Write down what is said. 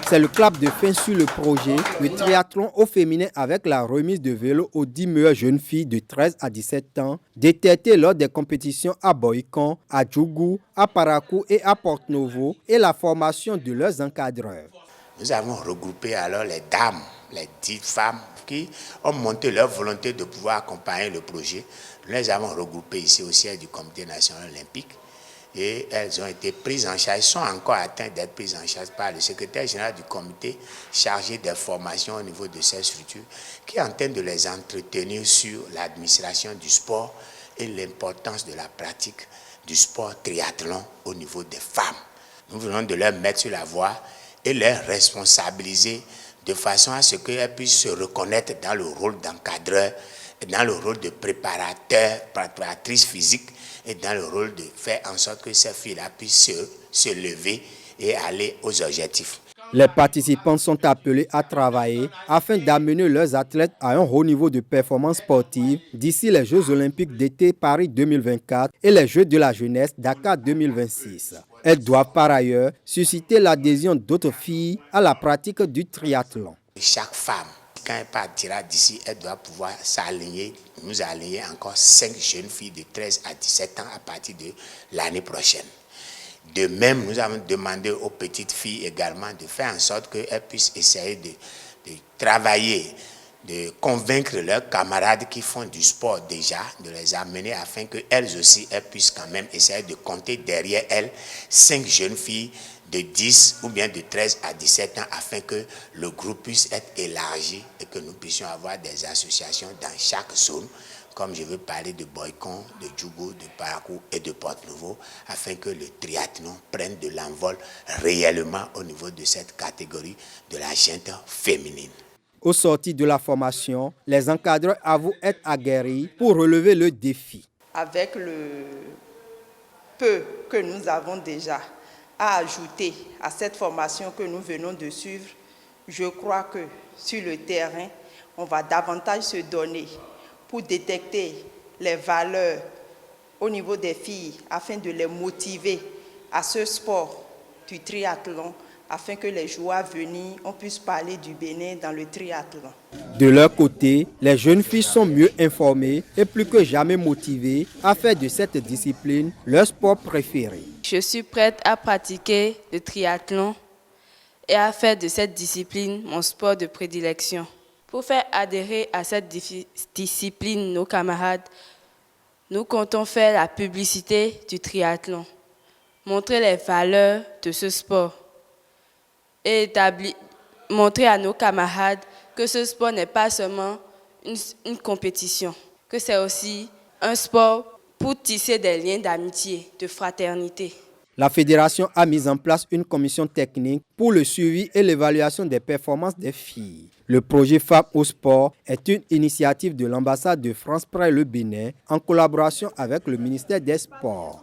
C'est le clap de fin sur le projet, le triathlon au féminin avec la remise de vélos aux 10 meilleures jeunes filles de 13 à 17 ans, détectées lors des compétitions à Boïcon, à Djougou, à Parakou et à Porto-Novo et la formation de leurs encadreurs. Nous avons regroupé alors les dames, les 10 femmes qui ont montré leur volonté de pouvoir accompagner le projet. Nous les avons regroupées ici au siège du Comité national olympique et elles ont été prises en charge, sont encore atteintes d'être prises en charge par le secrétaire général du comité chargé des formations au niveau de ces structures qui est en train de les entretenir sur l'administration du sport et l'importance de la pratique du sport triathlon au niveau des femmes. Nous venons de leur mettre sur la voie et les responsabiliser de façon à ce qu'elles puissent se reconnaître dans le rôle d'encadreur, dans le rôle de préparatrice physique et dans le rôle de faire en sorte que ces filles-là puissent se lever et aller aux objectifs. Les participants sont appelés à travailler afin d'amener leurs athlètes à un haut niveau de performance sportive d'ici les Jeux olympiques d'été Paris 2024 et les Jeux de la jeunesse Dakar 2026. Elles doivent par ailleurs susciter l'adhésion d'autres filles à la pratique du triathlon. Chaque femme, quand elle partira d'ici, elle doit pouvoir s'aligner, nous aligner encore 5 jeunes filles de 13 à 17 ans à partir de l'année prochaine. De même, nous avons demandé aux petites filles également de faire en sorte qu'elles puissent essayer de travailler, de convaincre leurs camarades qui font du sport déjà, de les amener afin qu'elles aussi, elles puissent quand même essayer de compter derrière elles 5 jeunes filles de 10 ou bien de 13 à 17 ans afin que le groupe puisse être élargi et que nous puissions avoir des associations dans chaque zone, comme je veux parler de Boïcon, de Djougou, de Parakou et de Porto-Novo, afin que le triathlon prenne de l'envol réellement au niveau de cette catégorie de la gente féminine. Au sortir de la formation, les encadreurs avouent être aguerris pour relever le défi. Avec le peu que nous avons déjà à ajouter à cette formation que nous venons de suivre, je crois que sur le terrain, on va davantage se donner pour détecter les valeurs au niveau des filles afin de les motiver à ce sport du triathlon afin que les jours à venir, on puisse parler du Bénin dans le triathlon. De leur côté, les jeunes filles sont mieux informées et plus que jamais motivées à faire de cette discipline leur sport préféré. Je suis prête à pratiquer le triathlon et à faire de cette discipline mon sport de prédilection. Pour faire adhérer à cette discipline nos camarades, nous comptons faire la publicité du triathlon, montrer les valeurs de ce sport et montrer à nos camarades que ce sport n'est pas seulement une compétition, que c'est aussi un sport pour tisser des liens d'amitié, de fraternité. La fédération a mis en place une commission technique pour le suivi et l'évaluation des performances des filles. Le projet Femmes au sport est une initiative de l'ambassade de France près le Bénin en collaboration avec le ministère des Sports.